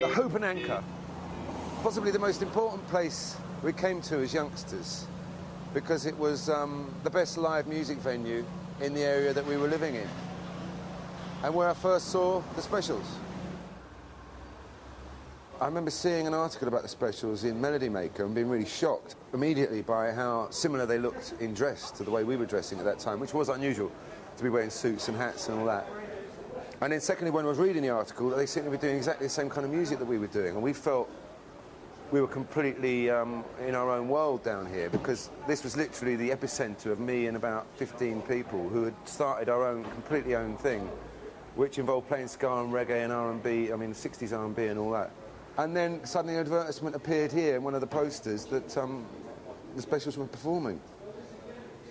The Hope and Anchor, possibly the most important place we came to as youngsters, because it was the best live music venue in the area that we were living in, and where I first saw the Specials. I remember seeing an article about the Specials in Melody Maker and being really shocked immediately by how similar they looked in dress to the way we were dressing at that time, which was unusual, to be wearing suits and hats and all that. And then secondly, when I was reading the article, they seemed to be doing exactly the same kind of music that we were doing, and we felt we were completely in our own world down here, because this was literally the epicenter of me and about 15 people who had started our own, completely own thing, which involved playing ska and reggae and R&B, I mean 60s R&B and all that. And then suddenly an advertisement appeared here in one of the posters that the Specials were performing.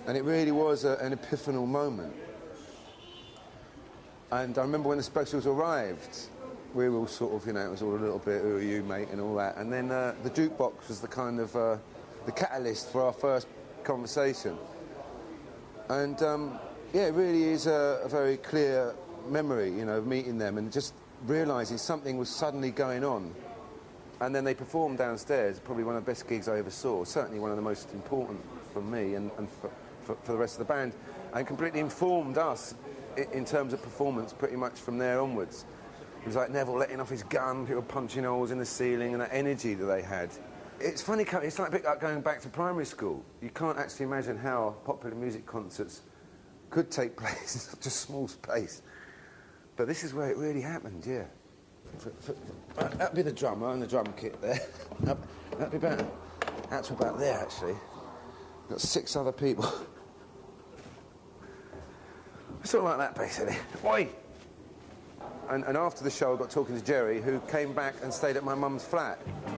And it really was an epiphanal moment. And I remember when the Specials arrived, we were all sort of, you know, it was all a little bit, who are you, mate, and all that. And then the jukebox was the kind of, the catalyst for our first conversation. And, yeah, it really is a very clear memory, you know, of meeting them and just realising something was suddenly going on. And then they performed downstairs, probably one of the best gigs I ever saw, certainly one of the most important for me and for the rest of the band, and completely informed us in terms of performance pretty much from there onwards. It was like Neville letting off his gun, people punching holes in the ceiling, and that energy that they had. It's funny, it's like a bit like going back to primary school. You can't actually imagine how popular music concerts could take place in such a small space. But this is where it really happened, yeah. That'd be the drummer and the drum kit there. That'd be about, that's about there, actually. Got 6 other people. Sort of like that, basically. Oi! And after the show, I got talking to Jerry, who came back and stayed at my mum's flat.